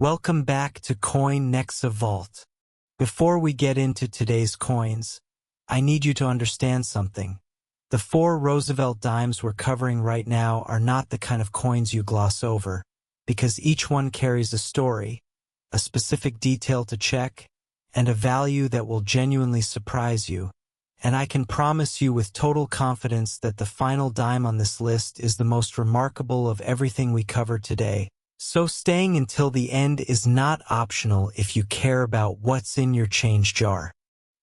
Welcome back to Coin Nexa Vault. Before we get into today's coins, I need you to understand something. The 4 Roosevelt Dimes we're covering right now are not the kind of coins you gloss over, because each one carries a story, a specific detail to check, and a value that will genuinely surprise you. And I can promise you with total confidence that the final dime on this list is the most remarkable of everything we cover today. So staying until the end is not optional if you care about what's in your change jar.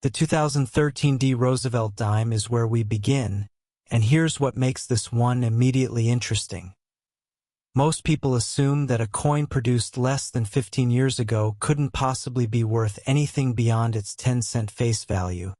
The 2013 Roosevelt Dime is where we begin, and here's what makes this one immediately interesting. Most people assume that a coin produced less than 15 years ago couldn't possibly be worth anything beyond its 10-cent face value.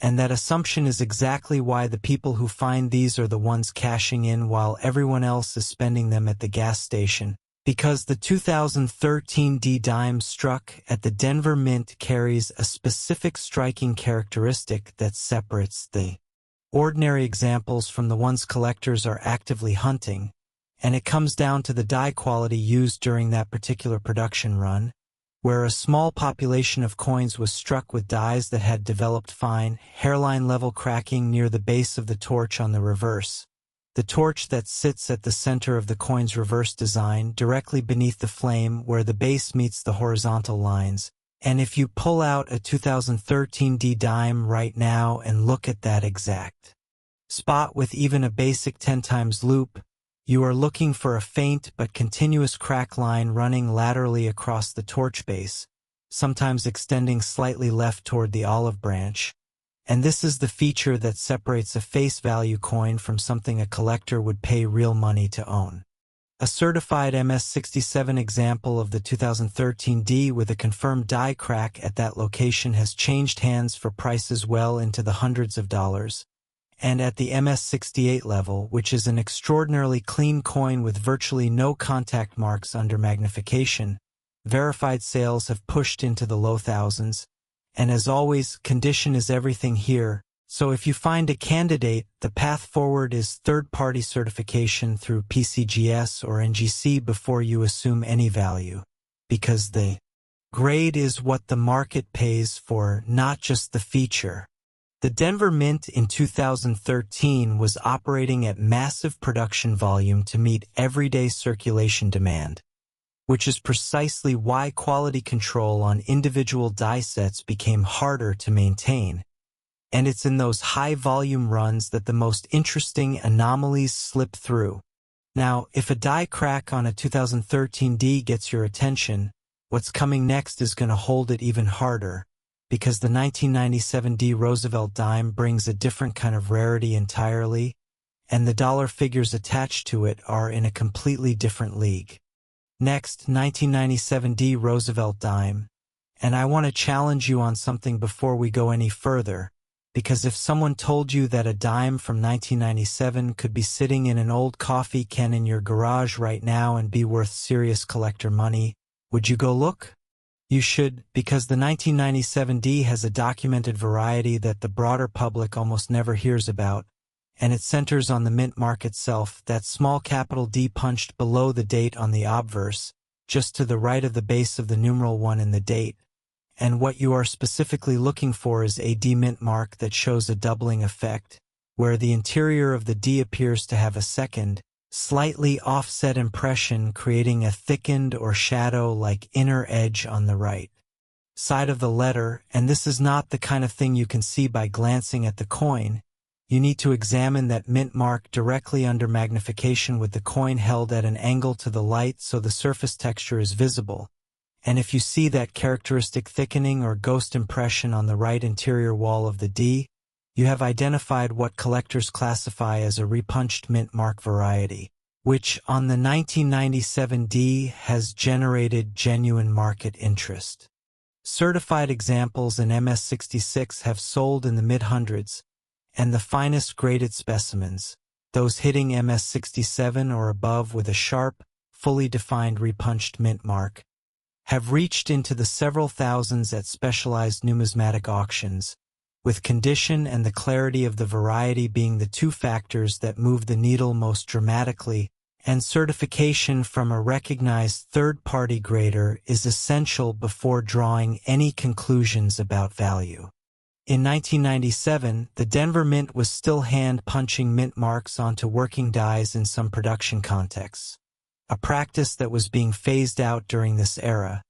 And that assumption is exactly why the people who find these are the ones cashing in while everyone else is spending them at the gas station. Because the 2013 dime struck at the Denver Mint carries a specific striking characteristic that separates the ordinary examples from the ones collectors are actively hunting, and it comes down to the die quality used during that particular production run, where a small population of coins was struck with dies that had developed fine, hairline-level cracking near the base of the torch on the reverse. The torch that sits at the center of the coin's reverse design, directly beneath the flame where the base meets the horizontal lines. And if you pull out a 2013 dime right now and look at that exact spot with even a basic 10 times loop, you are looking for a faint but continuous crack line running laterally across the torch base, sometimes extending slightly left toward the olive branch. And this is the feature that separates a face value coin from something a collector would pay real money to own. A certified MS-67 example of the 2013 D with a confirmed die crack at that location has changed hands for prices well into the hundreds of dollars. And at the MS-68 level, which is an extraordinarily clean coin with virtually no contact marks under magnification, verified sales have pushed into the low thousands. And as always, condition is everything here, so if you find a candidate, the path forward is third-party certification through PCGS or NGC before you assume any value, because the grade is what the market pays for, not just the feature. The Denver Mint in 2013 was operating at massive production volume to meet everyday circulation demand, which is precisely why quality control on individual die sets became harder to maintain. And it's in those high-volume runs that the most interesting anomalies slip through. Now, if a die crack on a 2013 D gets your attention, what's coming next is going to hold it even harder, because the 1997 D Roosevelt Dime brings a different kind of rarity entirely, and the dollar figures attached to it are in a completely different league. Next, 1997 D Roosevelt Dime. And I want to challenge you on something before we go any further, because if someone told you that a dime from 1997 could be sitting in an old coffee can in your garage right now and be worth serious collector money, would you go look? You should, because the 1997 D has a documented variety that the broader public almost never hears about, and it centers on the mint mark itself, that small capital D punched below the date on the obverse, just to the right of the base of the numeral 1 in the date. And what you are specifically looking for is a D mint mark that shows a doubling effect, where the interior of the D appears to have a second, slightly offset impression creating a thickened or shadow-like inner edge on the right side of the letter, and this is not the kind of thing you can see by glancing at the coin. You need to examine that mint mark directly under magnification with the coin held at an angle to the light so the surface texture is visible. And if you see that characteristic thickening or ghost impression on the right interior wall of the D, you have identified what collectors classify as a repunched mint mark variety, which on the 1997 D has generated genuine market interest. Certified examples in MS-66 have sold in the mid-hundreds, and the finest graded specimens, those hitting MS-67 or above with a sharp, fully defined repunched mint mark, have reached into the several thousands at specialized numismatic auctions, with condition and the clarity of the variety being the two factors that move the needle most dramatically and certification from a recognized third-party grader is essential before drawing any conclusions about value. In 1997, the Denver Mint was still hand-punching mint marks onto working dies in some production contexts, a practice that was being phased out during this era,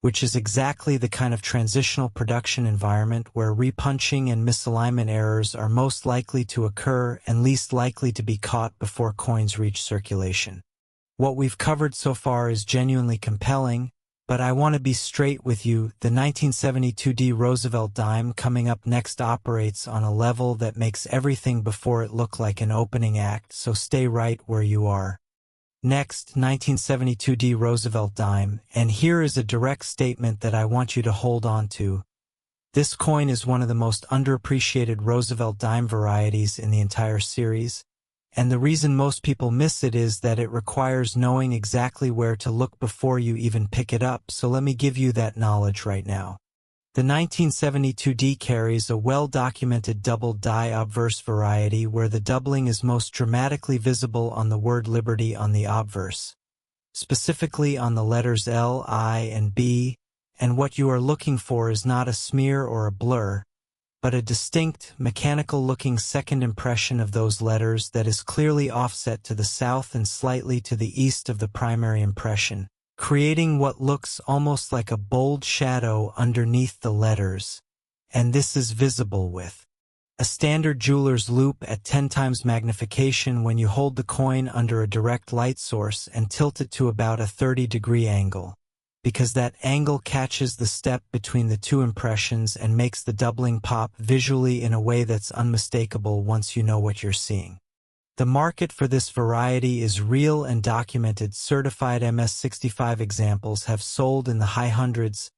which is exactly the kind of transitional production environment where repunching and misalignment errors are most likely to occur and least likely to be caught before coins reach circulation. What we've covered so far is genuinely compelling, but I want to be straight with you. The 1972D Roosevelt dime coming up next operates on a level that makes everything before it look like an opening act, so stay right where you are. Next, 1972D Roosevelt dime, and here is a direct statement that I want you to hold on to. This coin is one of the most underappreciated Roosevelt dime varieties in the entire series, and the reason most people miss it is that it requires knowing exactly where to look before you even pick it up, so let me give you that knowledge right now. The 1972D carries a well-documented doubled die obverse variety where the doubling is most dramatically visible on the word liberty on the obverse, specifically on the letters L, I, and B, and what you are looking for is not a smear or a blur, but a distinct, mechanical-looking second impression of those letters that is clearly offset to the south and slightly to the east of the primary impression, creating what looks almost like a bold shadow underneath the letters, and this is visible with a standard jeweler's loupe at 10 times magnification when you hold the coin under a direct light source and tilt it to about a 30-degree angle, because that angle catches the step between the two impressions and makes the doubling pop visually in a way that's unmistakable once you know what you're seeing. The market for this variety is real and documented. Certified MS65 examples have sold in the high hundreds.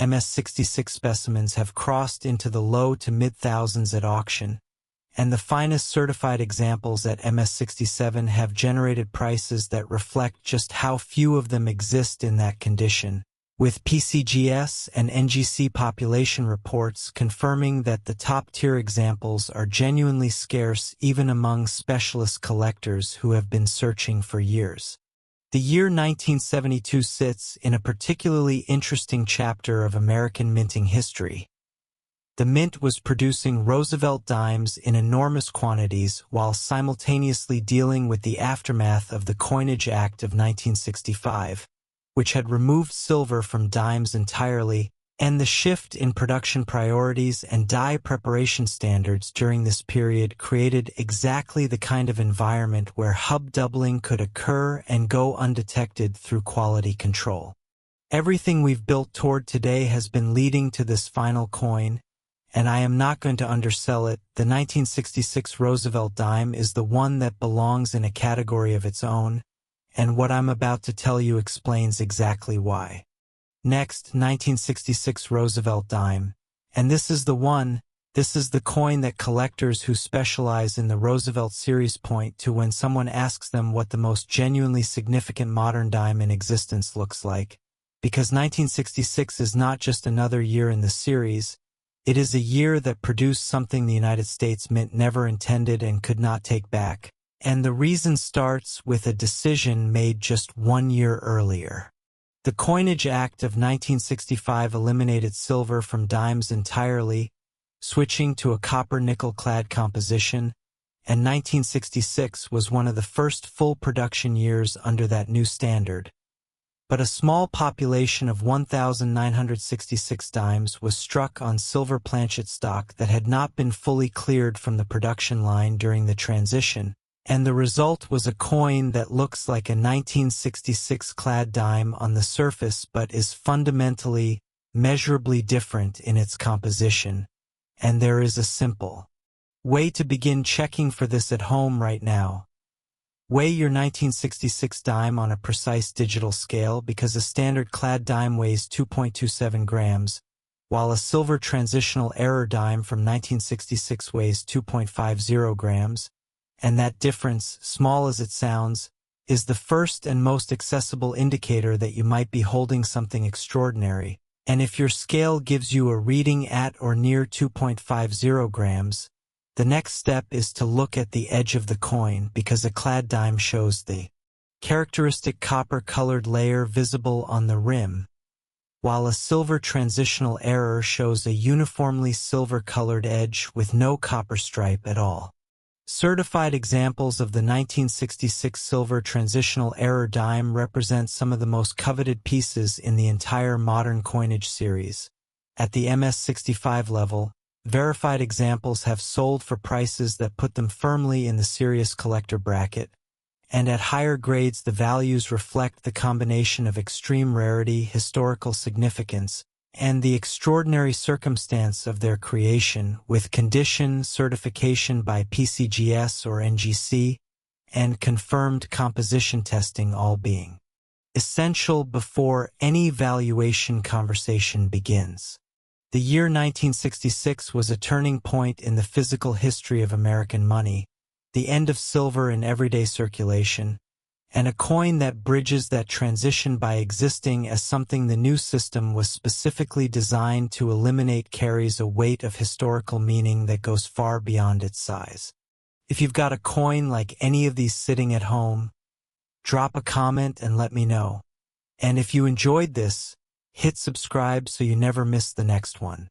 MS66 specimens have crossed into the low to mid-thousands at auction, and the finest certified examples at MS67 have generated prices that reflect just how few of them exist in that condition, with PCGS and NGC population reports confirming that the top-tier examples are genuinely scarce even among specialist collectors who have been searching for years. The year 1972 sits in a particularly interesting chapter of American minting history. The mint was producing Roosevelt dimes in enormous quantities while simultaneously dealing with the aftermath of the Coinage Act of 1965, which had removed silver from dimes entirely, and the shift in production priorities and die preparation standards during this period created exactly the kind of environment where hub doubling could occur and go undetected through quality control. Everything we've built toward today has been leading to this final coin, and I am not going to undersell it. The 1966 Roosevelt dime is the one that belongs in a category of its own, and what I'm about to tell you explains exactly why. Next, 1966 Roosevelt dime, and this is the one. This is the coin that collectors who specialize in the Roosevelt series point to when someone asks them what the most genuinely significant modern dime in existence looks like, because 1966 is not just another year in the series. It is a year that produced something the United States Mint never intended and could not take back, and the reason starts with a decision made just 1 year earlier. The Coinage Act of 1965 eliminated silver from dimes entirely, switching to a copper-nickel-clad composition, and 1966 was one of the first full production years under that new standard. But a small population of 1,966 dimes was struck on silver planchet stock that had not been fully cleared from the production line during the transition, and the result was a coin that looks like a 1966 clad dime on the surface but is fundamentally, measurably different in its composition, and there is a simple way to begin checking for this at home right now. Weigh your 1966 dime on a precise digital scale because a standard clad dime weighs 2.27 grams, while a silver transitional error dime from 1966 weighs 2.50 grams, and that difference, small as it sounds, is the first and most accessible indicator that you might be holding something extraordinary, and if your scale gives you a reading at or near 2.50 grams, the next step is to look at the edge of the coin because a clad dime shows the characteristic copper-colored layer visible on the rim, while a silver transitional error shows a uniformly silver-colored edge with no copper stripe at all. Certified examples of the 1966 silver transitional error dime represent some of the most coveted pieces in the entire modern coinage series. At the MS-65 level, verified examples have sold for prices that put them firmly in the serious collector bracket, and at higher grades the values reflect the combination of extreme rarity, historical significance, and the extraordinary circumstance of their creation, with condition certification by PCGS or NGC, and confirmed composition testing all being essential before any valuation conversation begins. The year 1966 was a turning point in the physical history of American money, the end of silver in everyday circulation, and a coin that bridges that transition by existing as something the new system was specifically designed to eliminate carries a weight of historical meaning that goes far beyond its size. If you've got a coin like any of these sitting at home, drop a comment and let me know. And if you enjoyed this, hit subscribe so you never miss the next one.